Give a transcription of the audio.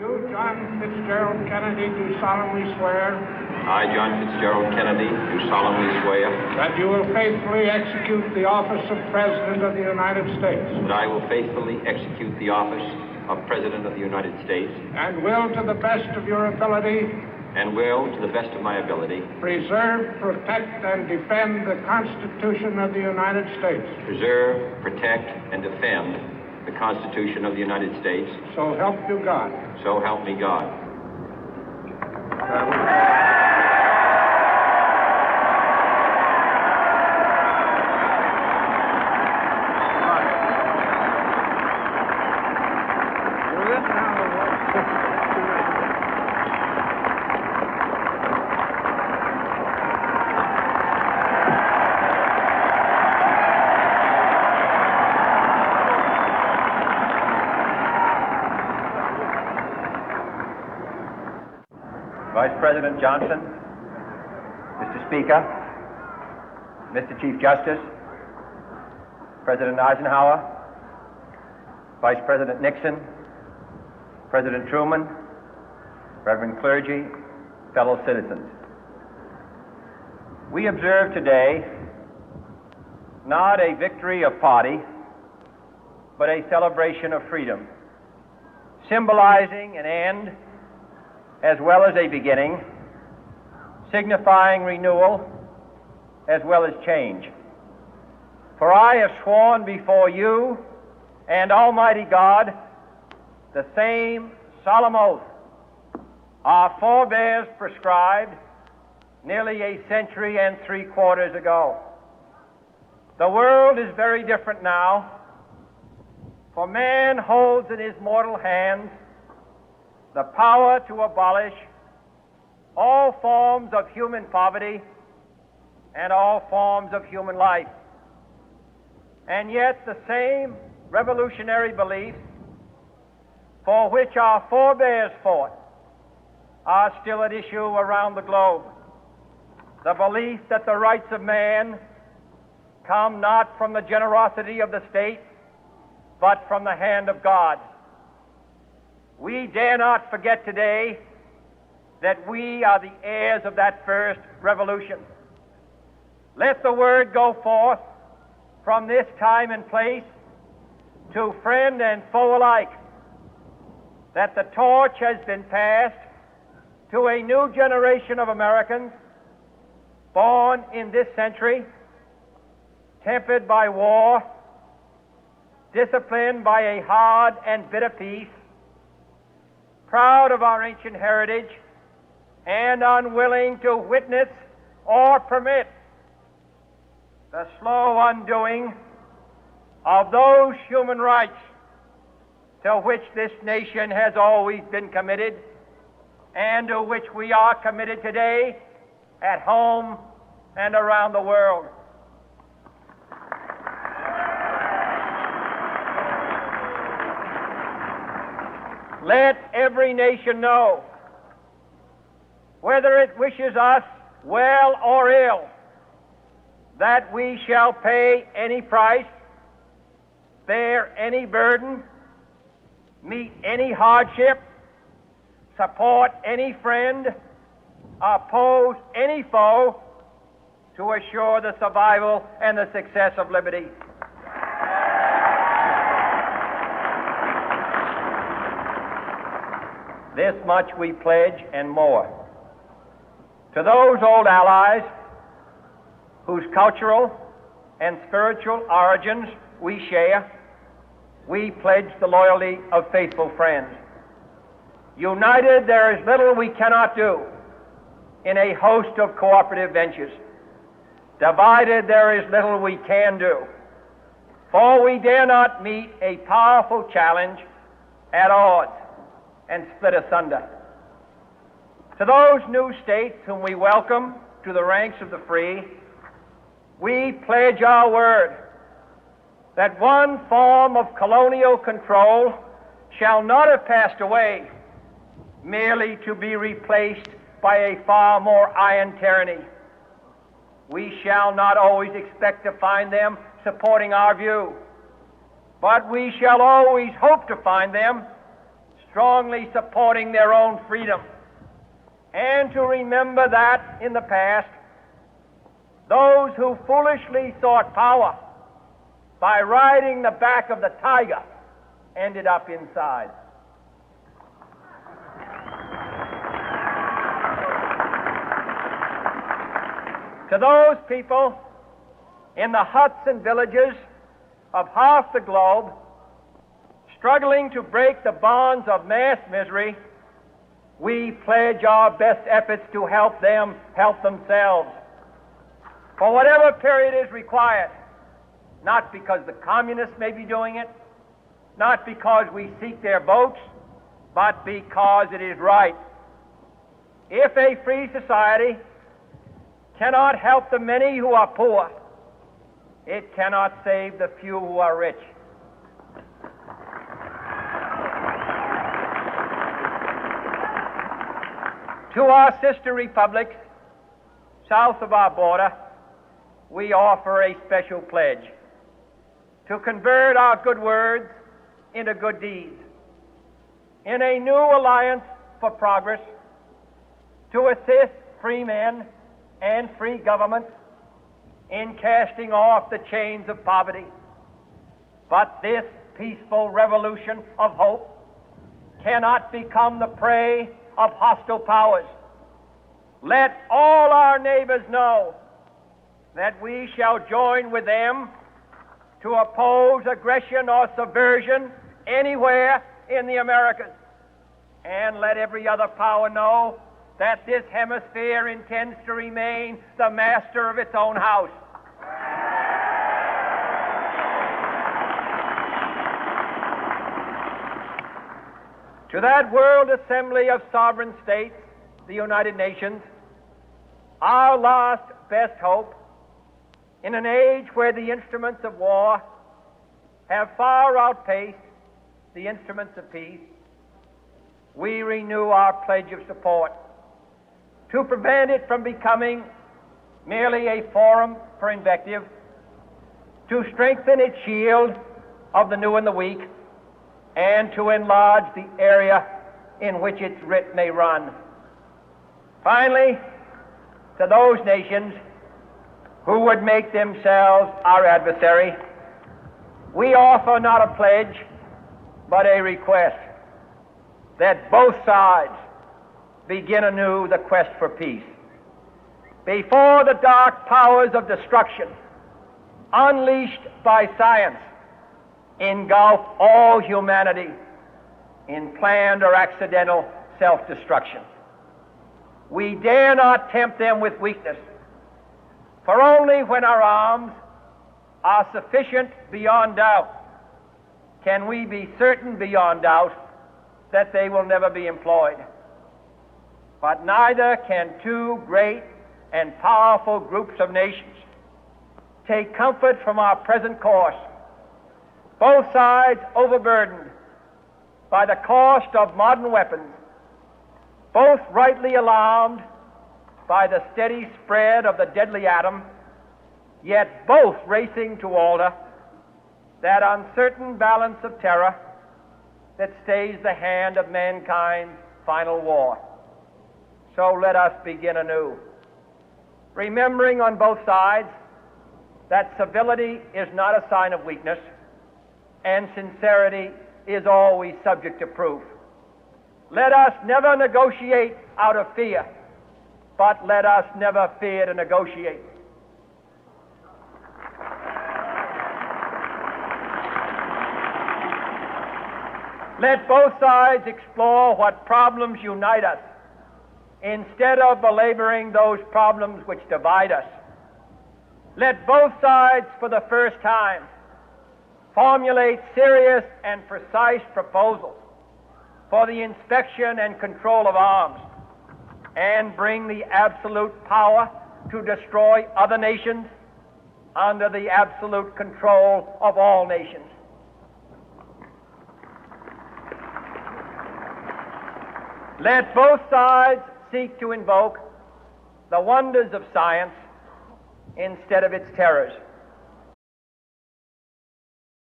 You, John Fitzgerald Kennedy, do solemnly swear I, John Fitzgerald Kennedy, do solemnly swear that you will faithfully execute the office of President of the United States that I will faithfully execute the office of President of the United States and will, to the best of your ability, and will, to the best of my ability, preserve, protect, and defend the Constitution of the United States. preserve, protect, and defend the Constitution of the United States. So help you God. So help me God. Vice President Johnson, Mr. Speaker, Mr. Chief Justice, President Eisenhower, Vice President Nixon, President Truman, Reverend clergy, fellow citizens. We observe today not a victory of party, but a celebration of freedom, symbolizing an end as well as a beginning, signifying renewal as well as change. For I have sworn before you and Almighty God the same solemn oath our forebears prescribed nearly a century and 3/4 ago. The world is very different now, for man holds in his mortal hands the power to abolish all forms of human poverty and all forms of human life. And yet the same revolutionary beliefs for which our forebears fought are still at issue around the globe. The belief that the rights of man come not from the generosity of the state, but from the hand of God. We dare not forget today that we are the heirs of that first revolution. Let the word go forth from this time and place to friend and foe alike that the torch has been passed to a new generation of Americans born in this century, tempered by war, disciplined by a hard and bitter peace, proud of our ancient heritage, and unwilling to witness or permit the slow undoing of those human rights to which this nation has always been committed and to which we are committed today at home and around the world. Let every nation know, whether it wishes us well or ill, that we shall pay any price, bear any burden, meet any hardship, support any friend, oppose any foe to assure the survival and the success of liberty. This much we pledge and more. To those old allies whose cultural and spiritual origins we share, we pledge the loyalty of faithful friends. United, there is little we cannot do in a host of cooperative ventures. Divided, there is little we can do, for we dare not meet a powerful challenge at odds and split asunder. To those new states whom we welcome to the ranks of the free, we pledge our word that one form of colonial control shall not have passed away merely to be replaced by a far more iron tyranny. We shall not always expect to find them supporting our view, but we shall always hope to find them strongly supporting their own freedom, and to remember that in the past, those who foolishly sought power by riding the back of the tiger ended up inside. To those people in the huts and villages of half the globe struggling to break the bonds of mass misery, we pledge our best efforts to help them help themselves for whatever period is required, not because the communists may be doing it, not because we seek their votes, but because it is right. If a free society cannot help the many who are poor, it cannot save the few who are rich. To our sister republics south of our border, we offer a special pledge to convert our good words into good deeds, in a new alliance for progress, to assist free men and free governments in casting off the chains of poverty. But this peaceful revolution of hope cannot become the prey of hostile powers. Let all our neighbors know that we shall join with them to oppose aggression or subversion anywhere in the Americas. And let every other power know that this hemisphere intends to remain the master of its own house. To that World Assembly of Sovereign States, the United Nations, our last best hope, in an age where the instruments of war have far outpaced the instruments of peace, we renew our pledge of support to prevent it from becoming merely a forum for invective, to strengthen its shield of the new and the weak, and to enlarge the area in which its writ may run. Finally, to those nations who would make themselves our adversary, we offer not a pledge, but a request that both sides begin anew the quest for peace. Before the dark powers of destruction, unleashed by science, engulf all humanity in planned or accidental self-destruction, we dare not tempt them with weakness, for only when our arms are sufficient beyond doubt can we be certain beyond doubt that they will never be employed. But neither can two great and powerful groups of nations take comfort from our present course, both sides overburdened by the cost of modern weapons, both rightly alarmed by the steady spread of the deadly atom, yet both racing to alter that uncertain balance of terror that stays the hand of mankind's final war. So let us begin anew, remembering on both sides that civility is not a sign of weakness, and sincerity is always subject to proof. Let us never negotiate out of fear, but let us never fear to negotiate. Let both sides explore what problems unite us, instead of belaboring those problems which divide us. Let both sides, for the first time, formulate serious and precise proposals for the inspection and control of arms, and bring the absolute power to destroy other nations under the absolute control of all nations. Let both sides seek to invoke the wonders of science instead of its terrors.